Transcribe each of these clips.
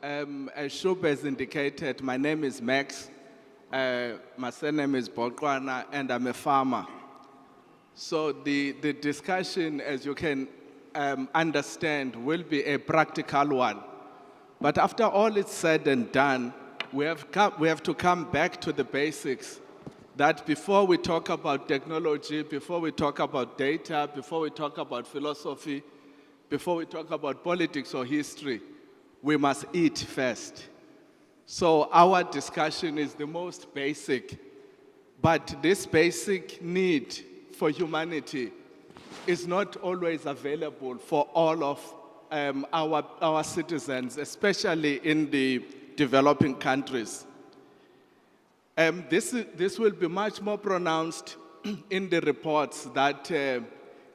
As Shub has indicated, my name is Max. My surname is Bolkwana, and I'm a farmer. So the discussion, as you can understand, will be a practical one. But after all is said and done, we have to come back to the basics. That before we talk about technology, before we talk about data, before we talk about philosophy, before we talk about politics or history, we must eat first. So our discussion is the most basic, but this basic need for humanity is not always available for all of our citizens, especially in the developing countries. This will be much more pronounced in the reports that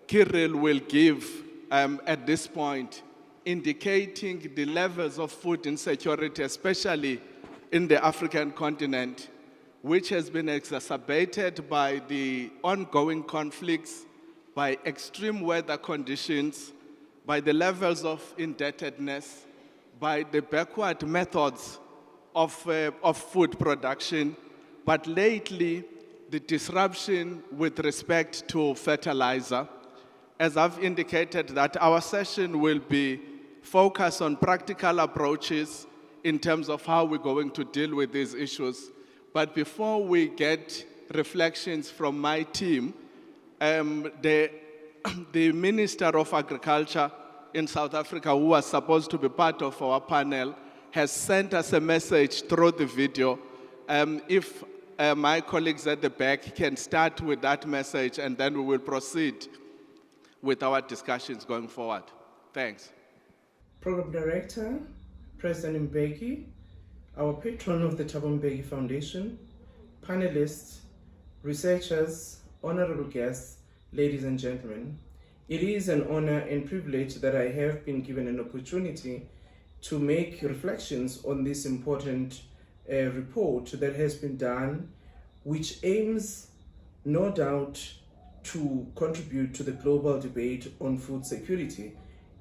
Kirill will give at this point, indicating the levels of food insecurity, especially in the African continent, which has been exacerbated by the ongoing conflicts, by extreme weather conditions, by the levels of indebtedness, by the backward methods of food production, but lately, the disruption with respect to fertilizer. As I've indicated, that our session will be focused on practical approaches in terms of how we're going to deal with these issues. But before we get reflections from my team, the Minister of Agriculture in South Africa, who was supposed to be part of our panel, has sent us a message through the video. If my colleagues at the back can start with that message, and then we will proceed with our discussions going forward. Thanks. Program Director, President Mbeki, our patron of the Thabo Mbeki Foundation, panelists, researchers, honorable guests, ladies and gentlemen, it is an honor and privilege that I have been given an opportunity to make reflections on this important report that has been done, which aims, no doubt, to contribute to the global debate on food security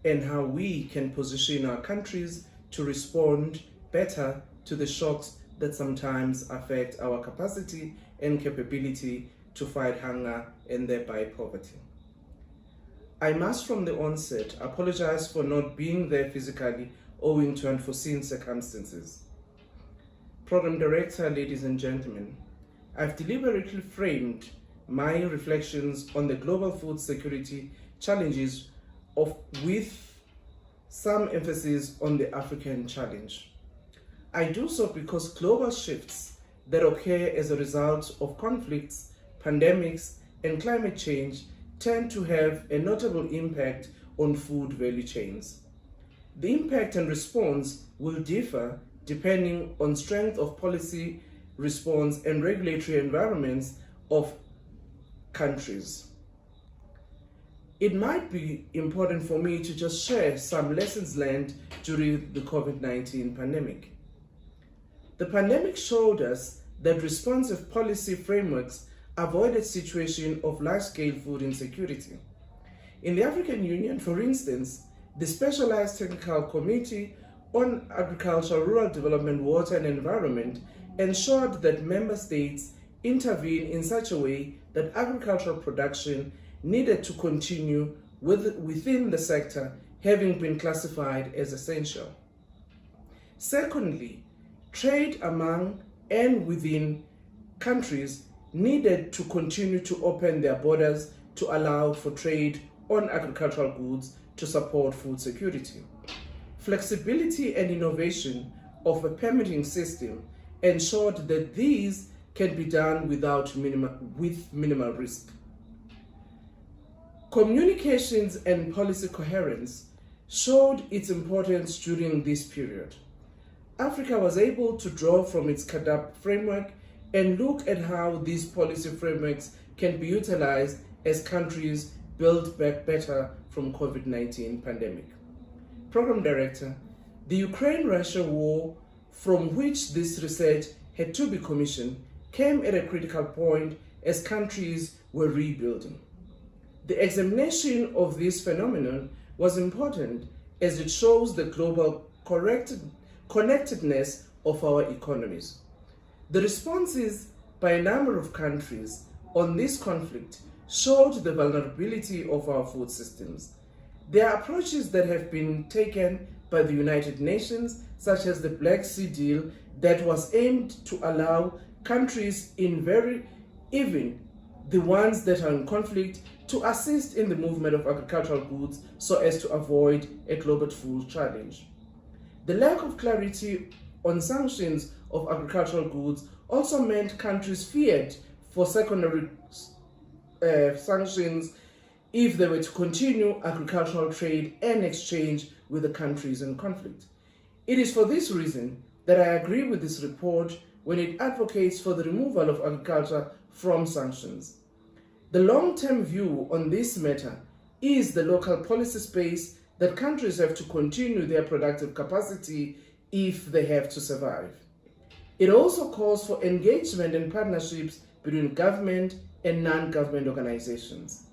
and how we can position our countries to respond better to the shocks that sometimes affect our capacity and capability to fight hunger and thereby poverty. I must from the onset apologize for not being there physically owing to unforeseen circumstances. Program Director, ladies and gentlemen, I've deliberately framed my reflections on the global food security challenges with some emphasis on the African challenge. I do so because global shifts that occur as a result of conflicts, pandemics, and climate change tend to have a notable impact on food value chains. The impact and response will differ depending on strength of policy response and regulatory environments of countries. It might be important for me to just share some lessons learned during the COVID-19 pandemic. The pandemic showed us that responsive policy frameworks avoided situations of large-scale food insecurity. In the African Union, for instance, the Specialized Technical Committee on Agriculture, Rural Development, Water and Environment ensured that member states intervene in such a way that agricultural production needed to continue within the sector, having been classified as essential. Secondly, trade among and within countries needed to continue to open their borders to allow for trade on agricultural goods to support food security. Flexibility and innovation of a permitting system ensured that these can be done with minimal risk. Communications and policy coherence showed its importance during this period. Africa was able to draw from its CAADP framework and look at how these policy frameworks can be utilized as countries build back better from COVID-19 pandemic. Program Director, the Ukraine-Russia war, from which this research had to be commissioned, came at a critical point as countries were rebuilding. The examination of this phenomenon was important as it shows the global connectedness of our economies. The responses by a number of countries on this conflict showed the vulnerability of our food systems. There are approaches that have been taken by the United Nations, such as the Black Sea Deal, that was aimed to allow countries even the ones that are in conflict, to assist in the movement of agricultural goods so as to avoid a global food challenge. The lack of clarity on sanctions of agricultural goods also meant countries feared for secondary sanctions if they were to continue agricultural trade and exchange with the countries in conflict. It is for this reason that I agree with this report when it advocates for the removal of agriculture from sanctions. The long-term view on this matter is the local policy space that countries have to continue their productive capacity if they have to survive. It also calls for engagement and partnerships between government and non-government organizations.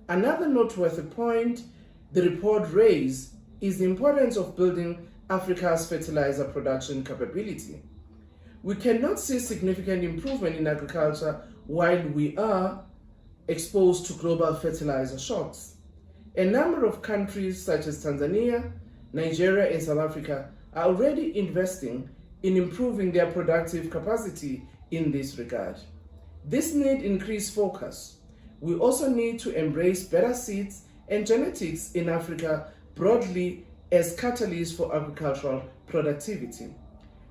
Another noteworthy point the report raised is the importance of building Africa's fertilizer production capability. We cannot see significant improvement in agriculture while we are exposed to global fertilizer shocks. A number of countries such as Tanzania, Nigeria, and South Africa are already investing in improving their productive capacity in this regard. This needs increased focus. We also need to embrace better seeds and genetics in Africa broadly as catalysts for agricultural productivity.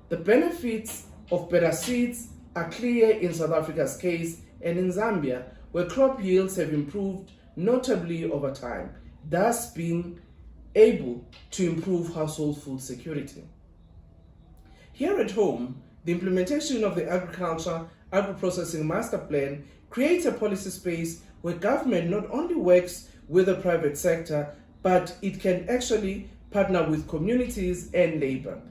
The benefits of better seeds are clear in South Africa's case and in Zambia, where crop yields have improved notably over time, thus being able to improve household food security. Here at home, the implementation of the Agro-Processing Master Plan creates a policy space where government not only works with the private sector, but it can actually partner with communities and labor.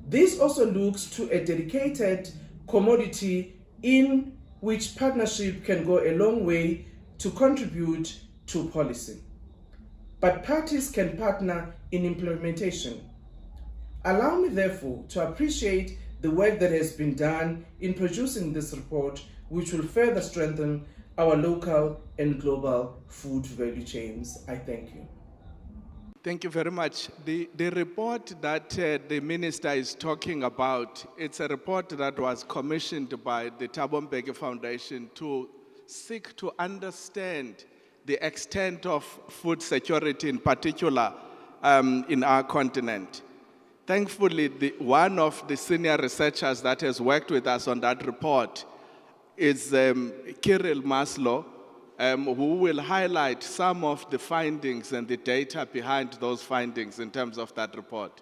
This also looks to a dedicated commodity in which partnership can go a long way to contribute to policy. But parties can partner in implementation. Allow me, therefore, to appreciate the work that has been done in producing this report, which will further strengthen our local and global food value chains. I thank you. Thank you very much. The report that the minister is talking about, it's a report that was commissioned by the Thabo Mbeki Foundation to seek to understand the extent of food security, in particular in our continent. Thankfully, one of the senior researchers that has worked with us on that report is Kirill Masalov, who will highlight some of the findings and the data behind those findings in terms of that report.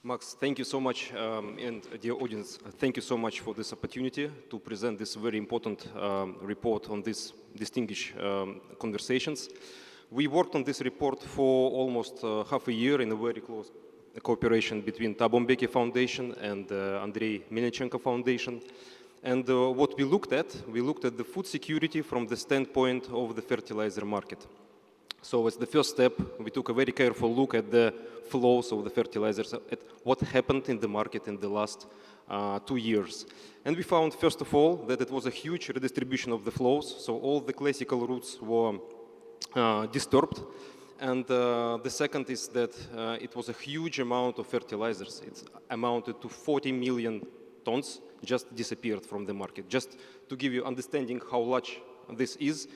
Max, thank you so much, and dear audience, thank you so much for this opportunity to present this very important report on these distinguished conversations. We worked on this report for almost half a year in a very close cooperation between Thabo Mbeki Foundation and Andrey Melnichenko Foundation. And what we looked at the food security from the standpoint of the fertilizer market. So as the first step, we took a very careful look at the flows of the fertilizers, at what happened in the market in the last 2 years. And we found, first of all, that it was a huge redistribution of the flows, so all the classical routes were disturbed. And the second is that it was a huge amount of fertilizers. It amounted to 40 million tons just disappeared from the market. Just to give you understanding how large this is,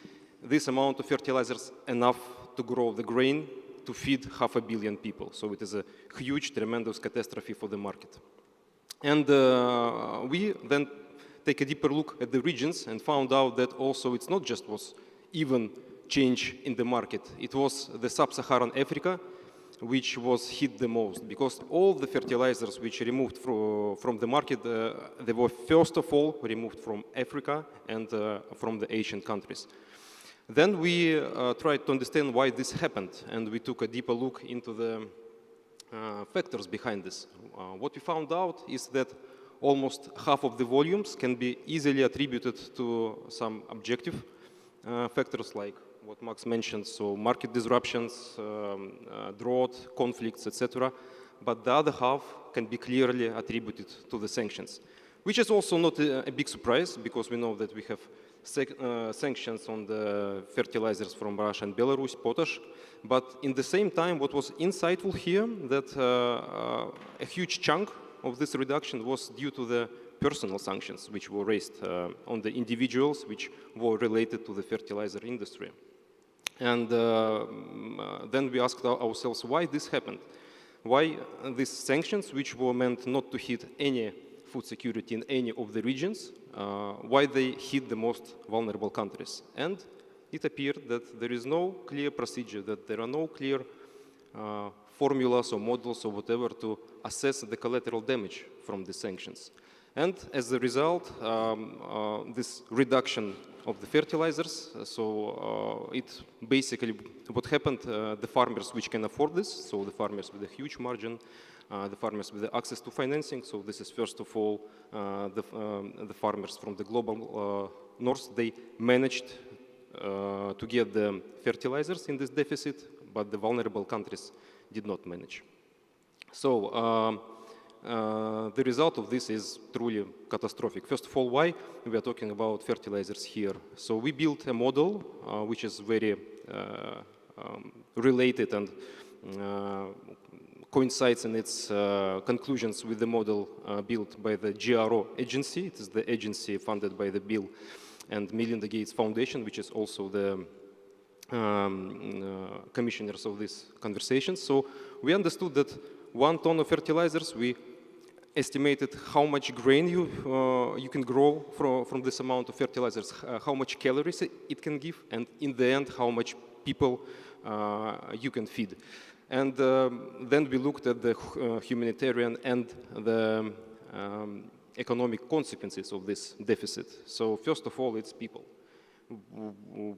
this amount of fertilizers enough to grow the grain to feed 500 million people. So it is a huge, tremendous catastrophe for the market. And we then take a deeper look at the regions and found out that also it's not just was even change in the market. It was the sub-Saharan Africa which was hit the most, because all the fertilizers which removed from the market, they were first of all removed from Africa and from the Asian countries. Then we tried to understand why this happened, and we took a deeper look into the factors behind this. What we found out is that almost half of the volumes can be easily attributed to some objective factors like what Max mentioned, so market disruptions, drought, conflicts, etc. but the other half can be clearly attributed to the sanctions, which is also not a big surprise, because we know that we have sanctions on the fertilizers from Russia and Belarus, potash. But in the same time, what was insightful here, that a huge chunk of this reduction was due to the personal sanctions which were raised on the individuals which were related to the fertilizer industry. And then we asked ourselves why this happened. Why these sanctions, which were meant not to hit any food security in any of the regions, why they hit the most vulnerable countries. And it appeared that there is no clear procedure, that there are no clear formulas or models or whatever to assess the collateral damage from the sanctions. And as a result, this reduction of the fertilizers, so it basically, what happened, the farmers which can afford this, so the farmers with a huge margin, the farmers with the access to financing, so this is first of all the farmers from the global north, they managed to get the fertilizers in this deficit, but the vulnerable countries did not manage. So the result of this is truly catastrophic. First of all, why we are talking about fertilizers here? So we built a model which is very related and coincides in its conclusions with the model built by the GRO agency. It is the agency funded by the Bill and Melinda Gates Foundation, which is also the commissioners of these conversations. So we understood that 1 ton of fertilizers, we estimated how much grain you can grow from this amount of fertilizers, how much calories it can give, and in the end, how much people you can feed. And then we looked at the humanitarian and the economic consequences of this deficit. So first of all, it's people.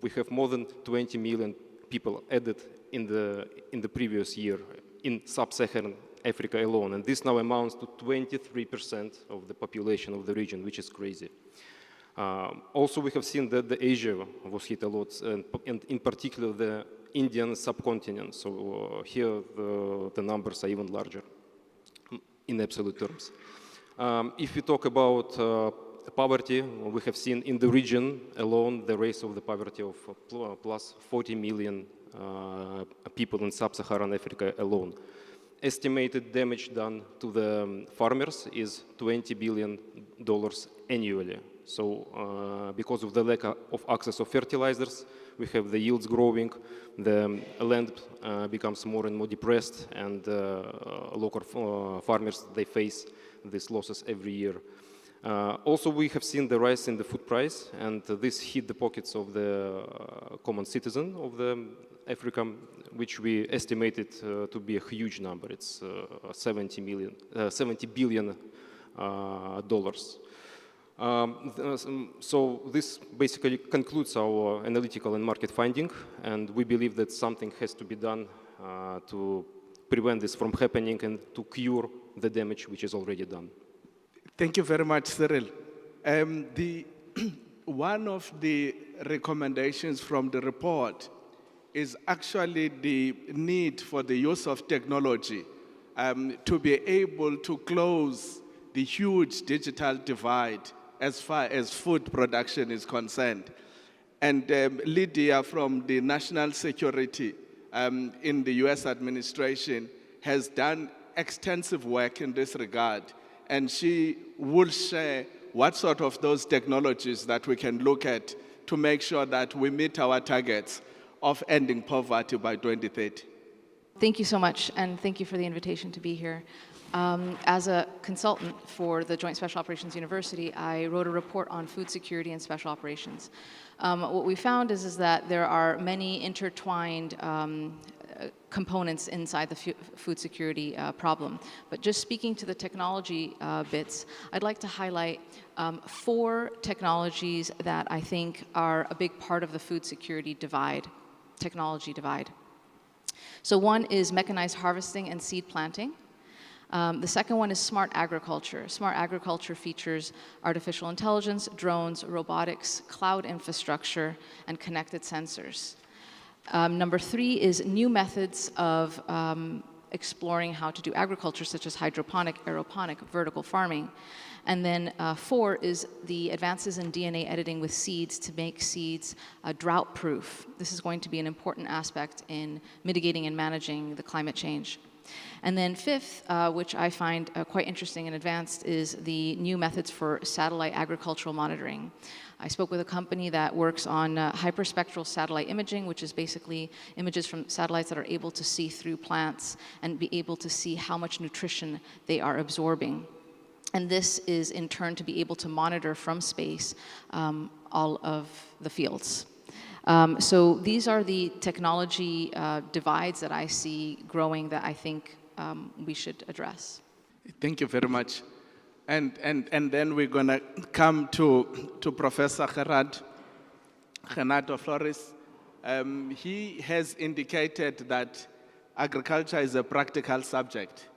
We have more than 20 million people added in the previous year in sub-Saharan Africa alone, and this now amounts to 23% of the population of the region, which is crazy. Also, we have seen that the Asia was hit a lot, and in particular the Indian subcontinent. So here the numbers are even larger in absolute terms. If we talk about poverty, we have seen in the region alone the rise of the poverty of plus 40 million people in sub-Saharan Africa alone. Estimated damage done to the farmers is $20 billion annually. So because of the lack of access of fertilizers, we have the yields growing, the land becomes more and more depressed, and local farmers, they face these losses every year. Also, we have seen the rise in the food price, and this hit the pockets of the common citizen of the Africa, which we estimated to be a huge number. It's $70 billion. So this basically concludes our analytical and market finding, and we believe that something has to be done to prevent this from happening and to cure the damage which is already done. Thank you very much, Cyril. One of the recommendations from the report is actually the need for the use of technology to be able to close the huge digital divide as far as food production is concerned. And Lydia from the National Security in the US administration has done extensive work in this regard, and she will share what sort of those technologies that we can look at to make sure that we meet our targets of ending poverty by 2030. Thank you so much, and thank you for the invitation to be here. As a consultant for the Joint Special Operations University, I wrote a report on food security and special operations. What we found is that there are many intertwined components inside the food security problem. But just speaking to the technology bits, I'd like to highlight 4 technologies that I think are a big part of the food security divide, technology divide. So one is mechanized harvesting and seed planting. The second one is smart agriculture. Smart agriculture features artificial intelligence, drones, robotics, cloud infrastructure, and connected sensors. Number 3 is new methods of exploring how to do agriculture, such as hydroponic, aeroponic, vertical farming. And then 4 is the advances in DNA editing with seeds to make seeds drought-proof. This is going to be an important aspect in mitigating and managing the climate change. And then 5th, which I find quite interesting and advanced, is the new methods for satellite agricultural monitoring. I spoke with a company that works on hyperspectral satellite imaging, which is basically images from satellites that are able to see through plants and be able to see how much nutrition they are absorbing. And this is in turn to be able to monitor from space all of the fields. So these are the technology divides that I see growing that I think we should address. Thank you very much. And then we're going to come to Professor Renato Flores. He has indicated that agriculture is a practical subject,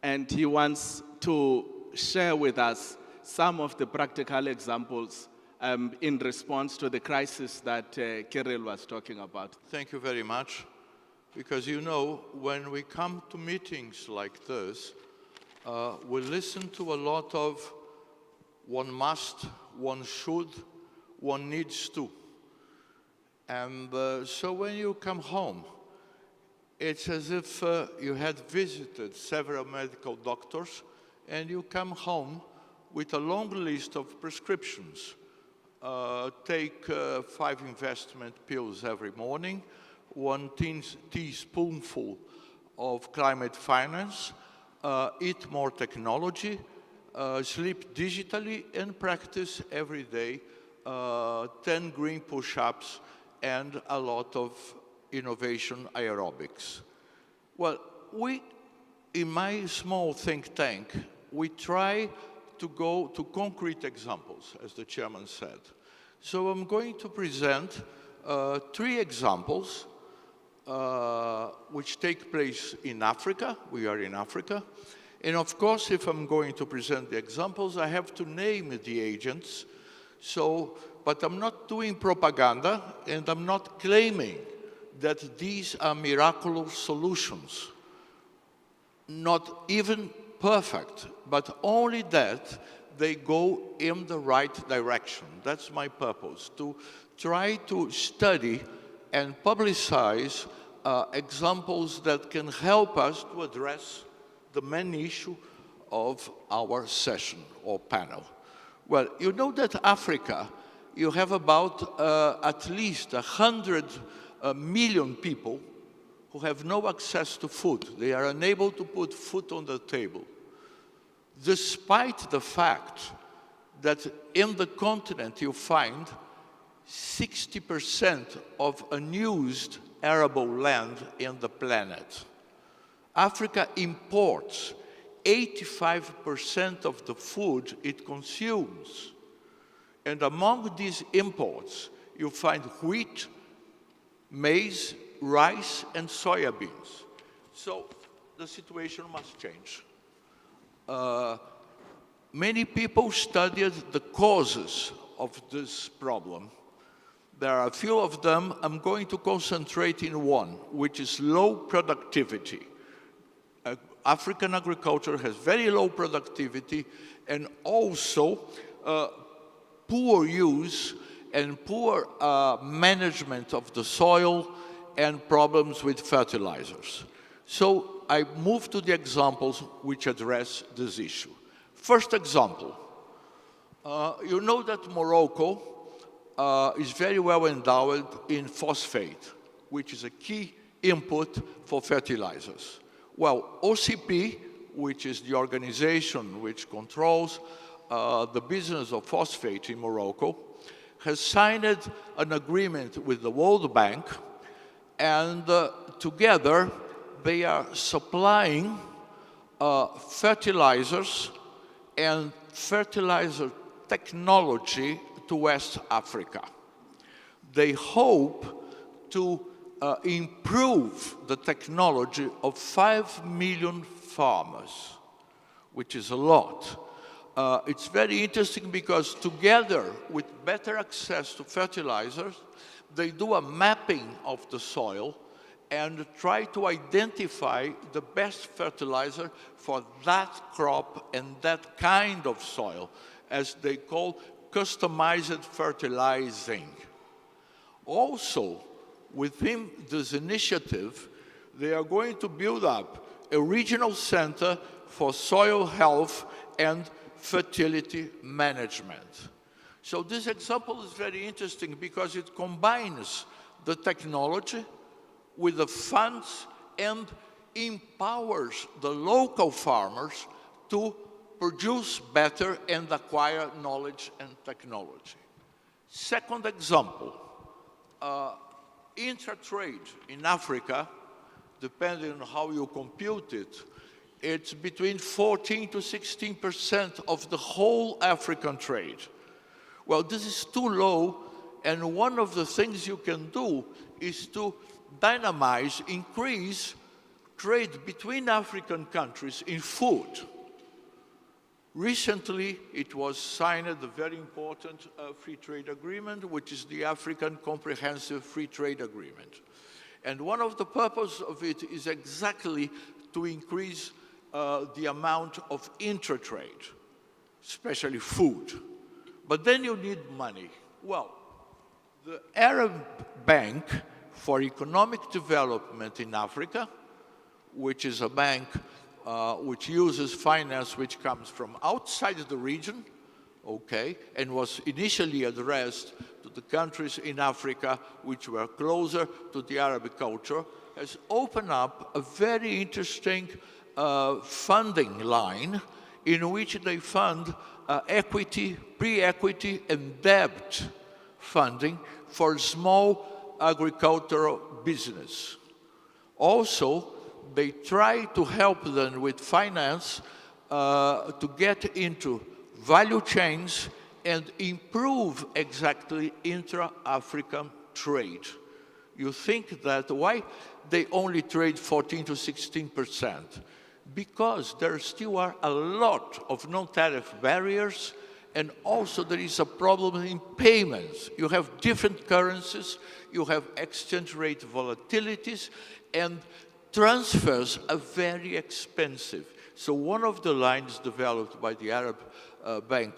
and he wants to share with us some of the practical examples in response to the crisis that Kirill was talking about. Thank you very much. Because you know, when we come to meetings like this, we listen to a lot of one must, one should, one needs to. And so when you come home, it's as if you had visited several medical doctors and you come home with a long list of prescriptions. Take 5 investment pills every morning, 1 teaspoonful of climate finance, eat more technology, sleep digitally, and practice every day 10 green push-ups and a lot of innovation aerobics. Well, in my small think tank, we try to go to concrete examples, as the chairman said. So I'm going to present 3 examples which take place in Africa. We are in Africa. And of course, if I'm going to present the examples, I have to name the agents. But I'm not doing propaganda, and I'm not claiming that these are miraculous solutions. Not even perfect, but only that they go in the right direction. That's my purpose, to try to study and publicize examples that can help us to address the main issue of our session or panel. Well, you know that Africa, you have about at least 100 million people who have no access to food. They are unable to put food on the table, despite the fact that in the continent you find 60% of unused arable land in the planet. Africa imports 85% of the food it consumes. And among these imports, you find wheat, maize, rice, and soybeans. So the situation must change. Many people studied the causes of this problem. There are a few of them. I'm going to concentrate in one, which is low productivity. African agriculture has very low productivity and also poor use and poor management of the soil and problems with fertilizers. So I move to the examples which address this issue. First example, you know that Morocco is very well endowed in phosphate, which is a key input for fertilizers. Well, OCP, which is the organization which controls the business of phosphate in Morocco, has signed an agreement with the World Bank, and together they are supplying fertilizers and fertilizer technology to West Africa. They hope to improve the technology of 5 million farmers, which is a lot. It's very interesting because together with better access to fertilizers, they do a mapping of the soil and try to identify the best fertilizer for that crop and that kind of soil, as they call customized fertilizing. Also, within this initiative, they are going to build up a regional center for soil health and fertility management. So this example is very interesting because it combines the technology with the funds and empowers the local farmers to produce better and acquire knowledge and technology. Second example, intra-trade in Africa, depending on how you compute it, it's between 14 to 16% of the whole African trade. Well, this is too low, and one of the things you can do is to dynamize, increase trade between African countries in food. Recently, it was signed a very important free trade agreement, which is the African Comprehensive Free Trade Agreement. And one of the purposes of it is exactly to increase the amount of intra-trade, especially food. But then you need money. Well, the Arab Bank for Economic Development in Africa, which is a bank which uses finance which comes from outside the region, okay, and was initially addressed to the countries in Africa which were closer to the Arab culture, has opened up a very interesting funding line in which they fund equity, pre-equity, and debt funding for small agricultural business. Also, they try to help them with finance to get into value chains and improve exactly intra-African trade. You think that why they only trade 14 to 16%? Because there still are a lot of non-tariff barriers, and also there is a problem in payments. You have different currencies, you have exchange rate volatilities, and transfers are very expensive. So one of the lines developed by the Arab Bank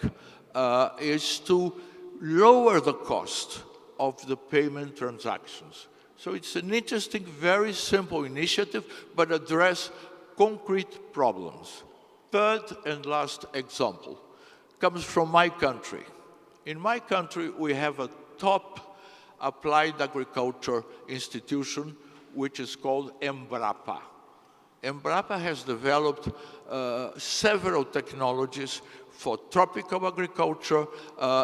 is to lower the cost of the payment transactions. So it's an interesting, very simple initiative, but address concrete problems. Third and last example comes from my country. In my country, we have a top applied agriculture institution which is called Embrapa. Embrapa has developed several technologies for tropical agriculture,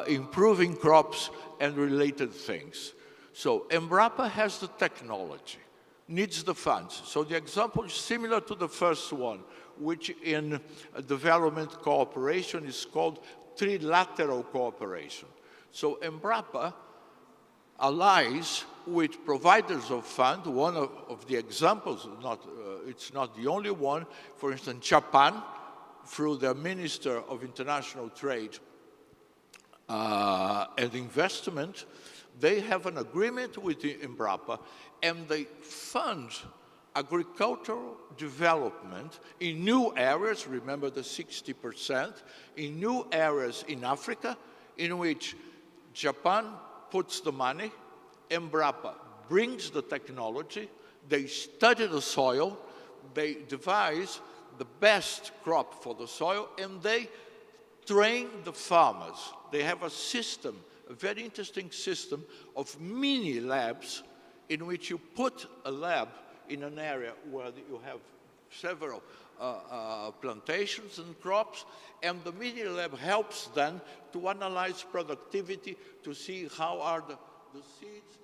improving crops and related things. So Embrapa has the technology, needs the funds. So the example is similar to the first one, which in development cooperation is called trilateral cooperation. So Embrapa allies with providers of funds. One of the examples, it's not the only one, for instance, Japan, through their Minister of International Trade and Investment, they have an agreement with the Embrapa, and they fund agricultural development in new areas, remember the 60%, in new areas in Africa, in which Japan puts the money, Embrapa brings the technology, they study the soil, they devise the best crop for the soil, and they train the farmers. They have a system, a very interesting system of mini labs in which you put a lab in an area where you have several plantations and crops, and the mini lab helps them to analyze productivity, to see how are the seeds,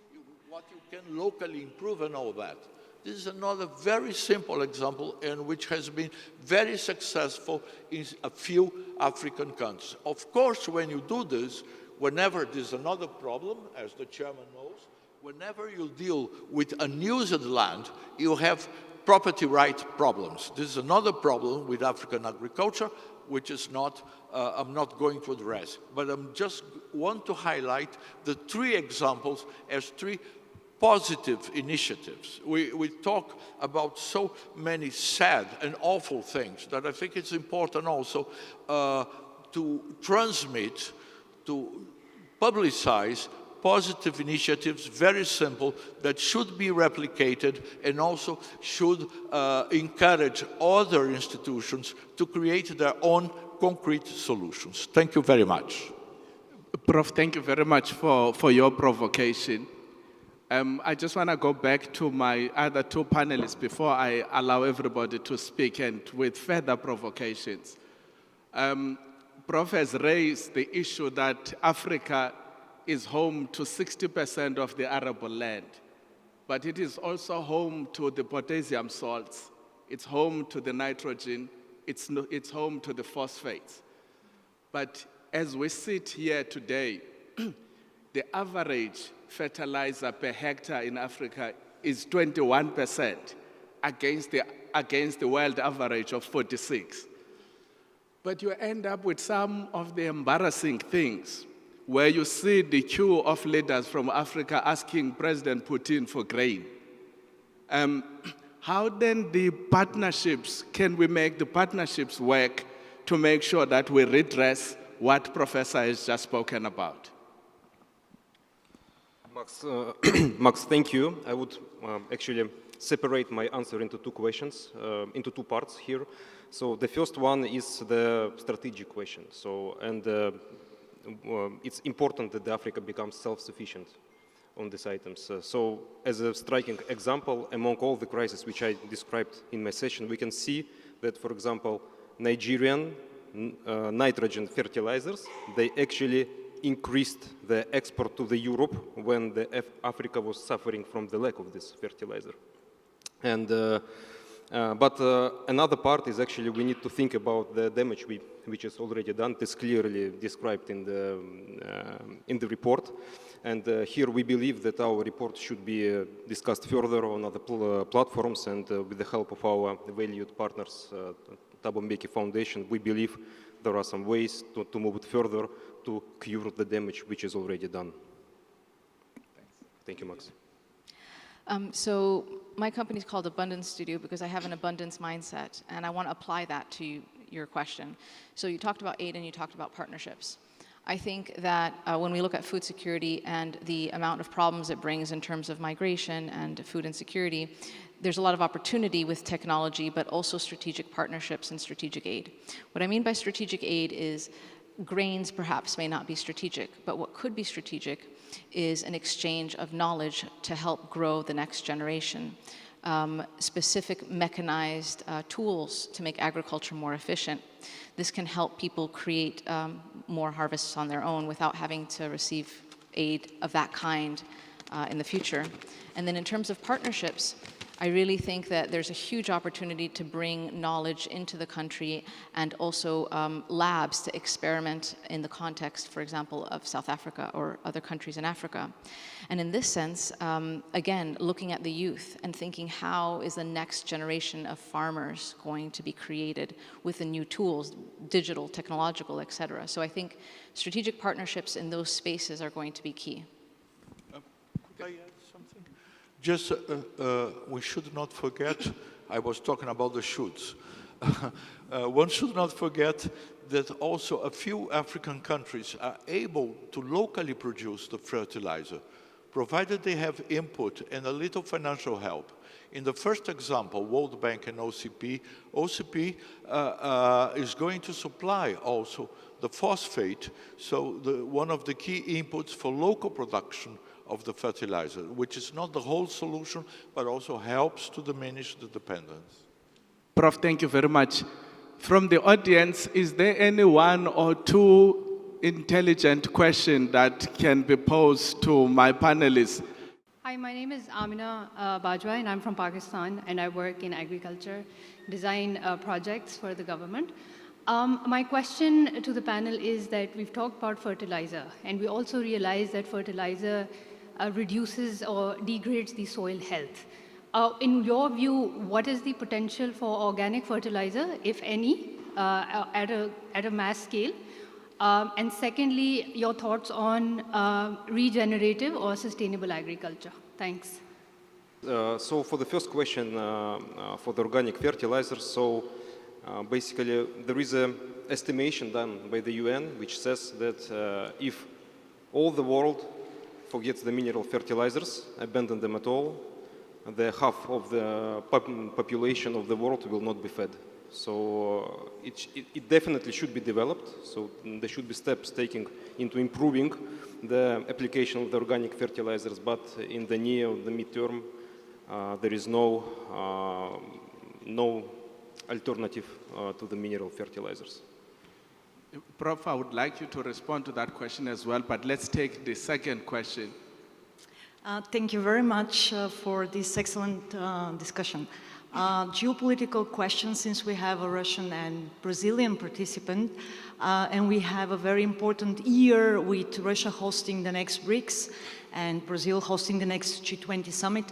what you can locally improve and all that. This is another very simple example and which has been very successful in a few African countries. Of course, when you do this, whenever there's another problem, as the chairman knows, whenever you deal with unused land, you have property right problems. This is another problem with African agriculture, which is not, I'm not going to address. But I just want to highlight the three examples as three positive initiatives. We talk about so many sad and awful things that I think it's important also to transmit, to publicize positive initiatives, very simple, that should be replicated and also should encourage other institutions to create their own concrete solutions. Thank you very much. Prof, thank you very much for your provocation. I just want to go back to my other two panelists before I allow everybody to speak and with further provocations. Prof has raised the issue that Africa is home to 60% of the arable land, but it is also home to the potassium salts, it's home to the nitrogen, it's home to the phosphates. But as we sit here today, the average fertilizer per hectare in Africa is 21% against the world average of 46. But you end up with some of the embarrassing things where you see the queue of leaders from Africa asking President Putin for grain. How then can we make the partnerships work to make sure that we redress what Professor has just spoken about? Max, thank you. I would actually separate my answer into two questions, into two parts here. So the first one is the strategic question. It's important that Africa becomes self-sufficient on these items. So as a striking example, among all the crises which I described in my session, we can see that, for example, Nigerian nitrogen fertilizers, they actually increased the export to the Europe when Africa was suffering from the lack of this fertilizer. And but another part is actually we need to think about the damage which is already done. It is clearly described in the report. And here we believe that our report should be discussed further on other platforms, and with the help of our valued partners, Thabo Mbeki Foundation, we believe there are some ways to move it further to cure the damage which is already done. Thank you, Max. So my company is called Abundance Studio because I have an abundance mindset, and I want to apply that to your question. So you talked about aid and you talked about partnerships. I think that when we look at food security and the amount of problems it brings in terms of migration and food insecurity, there's a lot of opportunity with technology, but also strategic partnerships and strategic aid. What I mean by strategic aid is grains perhaps may not be strategic, but what could be strategic is an exchange of knowledge to help grow the next generation. Specific mechanized tools to make agriculture more efficient. This can help people create more harvests on their own without having to receive aid of that kind in the future. And then in terms of partnerships, I really think that there's a huge opportunity to bring knowledge into the country and also labs to experiment in the context, for example, of South Africa or other countries in Africa. And in this sense, again, looking at the youth and thinking how is the next generation of farmers going to be created with the new tools, digital, technological, et cetera. So I think strategic partnerships in those spaces are going to be key. Could I add something? Just, we should not forget, I was talking about the shoulds. One should not forget that also a few African countries are able to locally produce the fertilizer, provided they have input and a little financial help. In the first example, World Bank and OCP is going to supply also the phosphate, so one of the key inputs for local production of the fertilizer, which is not the whole solution, but also helps to diminish the dependence. Prof, thank you very much. From the audience, is there any one or two intelligent questions that can be posed to my panelists? Hi, my name is Amina Bajwa, and I'm from Pakistan, and I work in agriculture, design projects for the government. My question to the panel is that we've talked about fertilizer, and we also realize that fertilizer reduces or degrades the soil health. In your view, what is the potential for organic fertilizer, if any, at a mass scale? And secondly, your thoughts on regenerative or sustainable agriculture? Thanks. So for the first question, for the organic fertilizers, so basically there is an estimation done by the UN which says that if all the world forgets the mineral fertilizers, abandon them at all, the half of the population of the world will not be fed. So it definitely should be developed. So there should be steps taken into improving the application of the organic fertilizers, but in the near or the midterm, there is no alternative to the mineral fertilizers. Prof, I would like you to respond to that question as well, but let's take the second question. Thank you very much for this excellent discussion. Geopolitical question, since we have a Russian and Brazilian participant, and we have a very important year with Russia hosting the next BRICS and Brazil hosting the next G20 summit.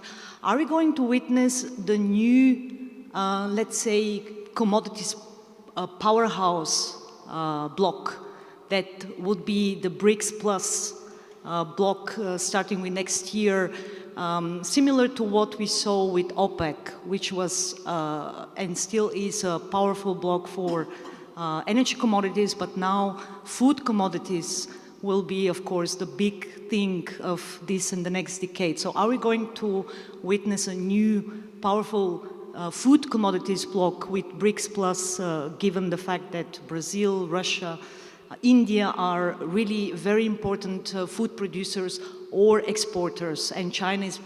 Are we going to witness the new, let's say, commodities powerhouse bloc that would be the BRICS plus bloc starting with next year, similar to what we saw with OPEC, which was and still is a powerful bloc for energy commodities, but now food commodities will be, of course, the big thing of this in the next decade. So are we going to witness a new powerful food commodities bloc with BRICS plus, given the fact that Brazil, Russia, India are really very important food producers or exporters, and China is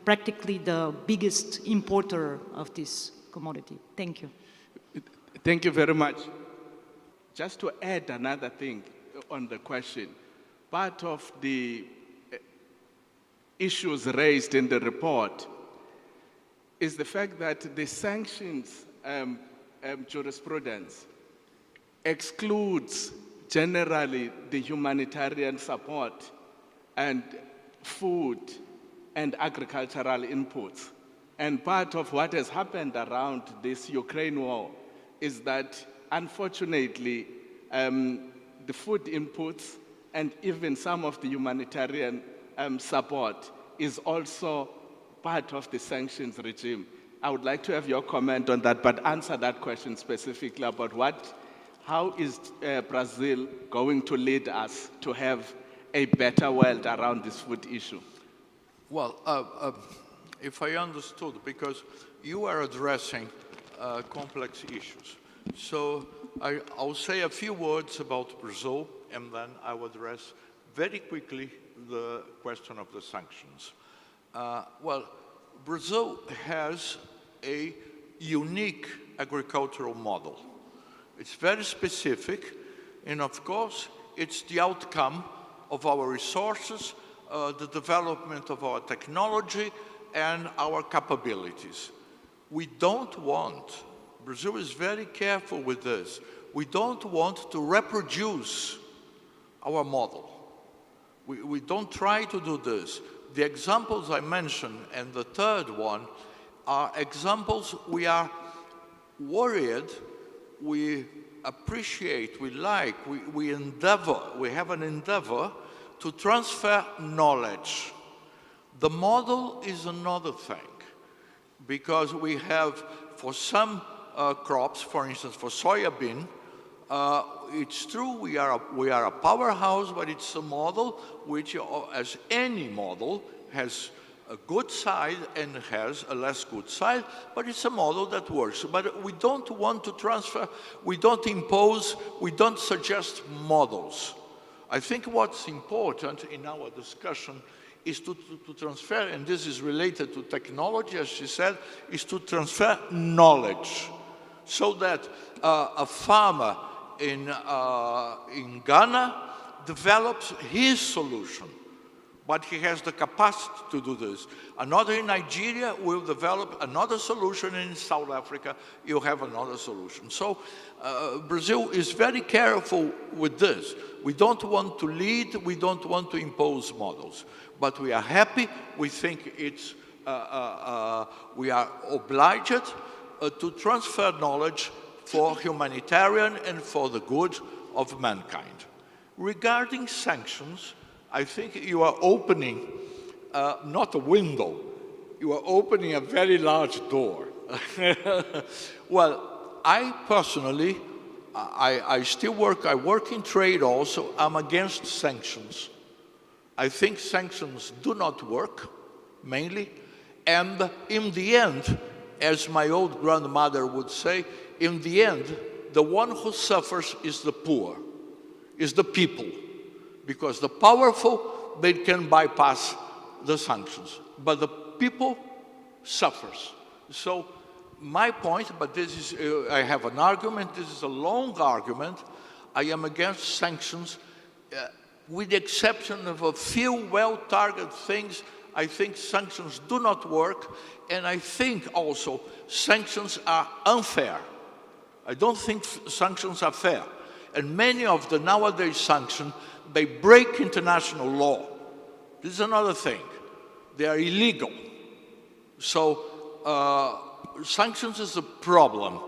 practically the biggest importer of this commodity? Thank you. Thank you very much. Just to add another thing on the question, part of the issues raised in the report is the fact that the sanctions jurisprudence excludes generally the humanitarian support and food and agricultural inputs. And part of what has happened around this Ukraine war is that, unfortunately, the food inputs and even some of the humanitarian support is also part of the sanctions regime. I would like to have your comment on that, but answer that question specifically about how is Brazil going to lead us to have a better world around this food issue? Well, if I understood, because you are addressing complex issues. So I'll say a few words about Brazil, and then I will address very quickly the question of the sanctions. Well, Brazil has a unique agricultural model. It's very specific, and of course, it's the outcome of our resources, the development of our technology, and our capabilities. We don't want, Brazil is very careful with this, we don't want to reproduce our model. We don't try to do this. The examples I mentioned, and the third one, are examples we are worried, we appreciate, we like, we endeavor, we have an endeavor to transfer knowledge. The model is another thing, because we have, for some crops, for instance, for soybean, it's true we are a powerhouse, but it's a model which, as any model, has a good side and has a less good side, but it's a model that works. But we don't want to transfer, we don't impose, we don't suggest models. I think what's important in our discussion is to transfer, and this is related to technology, as she said, is to transfer knowledge, so that a farmer in Ghana develops his solution, but he has the capacity to do this. Another in Nigeria will develop another solution, and in South Africa you have another solution. So Brazil is very careful with this. We don't want to lead, we don't want to impose models, but we are happy, we think it's, we are obliged to transfer knowledge for humanitarian and for the good of mankind. Regarding sanctions, I think you are opening not a window. You are opening a very large door. Well, I personally, I still work, I work in trade also. I'm against sanctions. I think sanctions do not work, mainly. And in the end, as my old grandmother would say, in the end, the one who suffers is the poor, is the people. Because the powerful, they can bypass the sanctions. But the people suffers. So my point, but this is, I have an argument, this is a long argument. I am against sanctions, with the exception of a few well-targeted things. I think sanctions do not work, and I think also sanctions are unfair. I don't think sanctions are fair. And many of the nowadays sanctions, they break international law. This is another thing. They are illegal. So sanctions is a problem.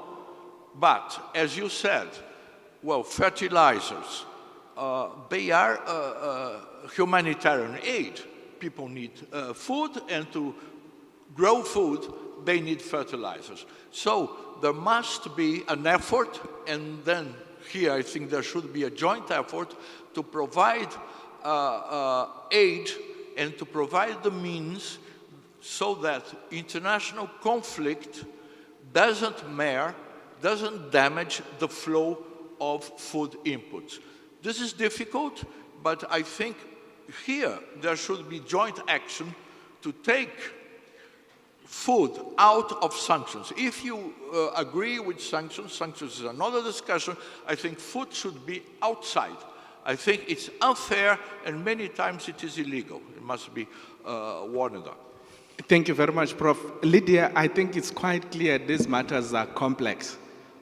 But as you said, well, fertilizers, they are humanitarian aid. People need food, and to grow food, they need fertilizers. So there must be an effort, and then here I think there should be a joint effort to provide aid and to provide the means so that international conflict doesn't damage the flow of food inputs. This is difficult, but I think here there should be joint action to take food out of sanctions. If you agree with sanctions, sanctions is another discussion, I think food should be outside. I think it's unfair, and many times it is illegal. It must be warned on. Thank you very much, Prof. Lydia, I think it's quite clear these matters are complex,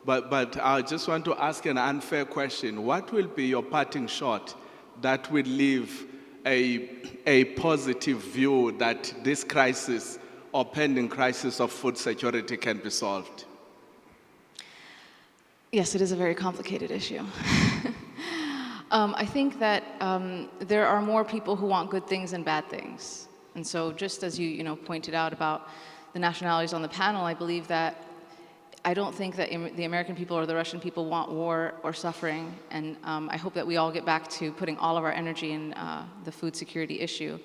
but I just want to ask an unfair question. What will be your parting shot that will leave a positive view that this crisis or pending crisis of food security can be solved? Yes, it is a very complicated issue. I think that there are more people who want good things than bad things. And so just as you pointed out about the nationalities on the panel, I believe that I don't think that the American people or the Russian people want war or suffering, and I hope that we all get back to putting all of our energy in the food security issue.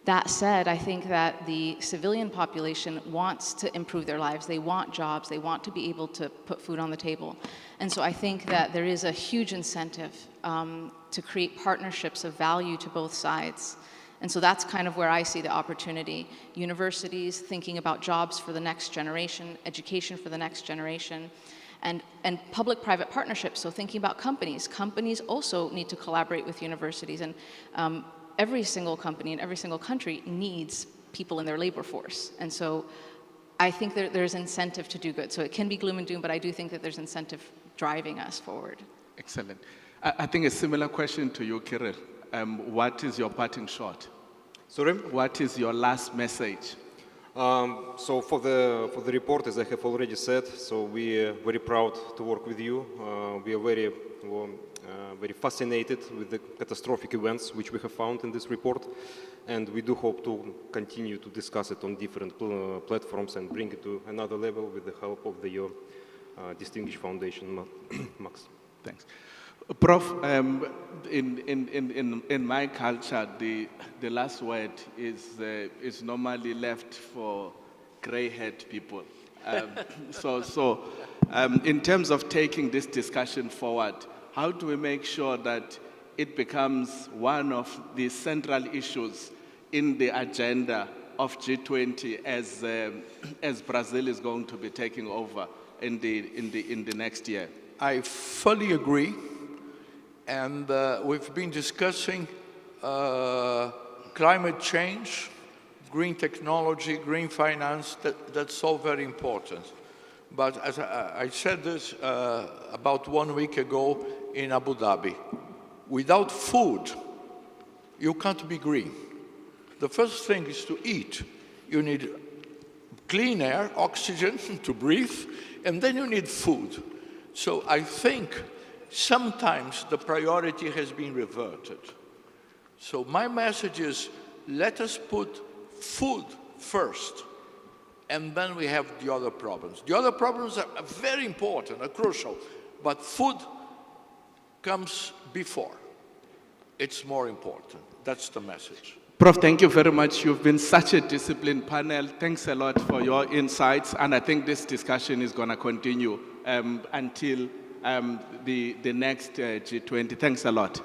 That said, I think that the civilian population wants to improve their lives. They want jobs. They want to be able to put food on the table. And so I think that there is a huge incentive to create partnerships of value to both sides. And so that's kind of where I see the opportunity. Universities thinking about jobs for the next generation, education for the next generation, and public-private partnerships, so thinking about companies. Companies also need to collaborate with universities, and every single company in every single country needs people in their labor force. And so I think that there's incentive to do good. So it can be gloom and doom, but I do think that there's incentive driving us forward. Excellent. I think a similar question to you, Kirill. What is your parting shot? Sorry? What is your last message? So for the report, as I have already said, so we are very proud to work with you. We are very fascinated with the catastrophic events which we have found in this report, and we do hope to continue to discuss it on different platforms and bring it to another level with the help of your distinguished foundation, Max. Thanks. Prof, in my culture, the last word is normally left for gray-haired people. In terms of taking this discussion forward, how do we make sure that it becomes one of the central issues in the agenda of G20 as Brazil is going to be taking over in the next year? I fully agree, and we've been discussing climate change, green technology, green finance. That's all very important. But as I said this about 1 week ago in Abu Dhabi, without food, you can't be green. The first thing is to eat. You need clean air, oxygen to breathe, and then you need food. So I think sometimes the priority has been reverted. So my message is, let us put food first, and then we have the other problems. The other problems are very important, are crucial, but food comes before. It's more important. That's the message. Prof, thank you very much. You've been such a disciplined panel. Thanks a lot for your insights. And I think this discussion is going to continue until the next G20. Thanks a lot.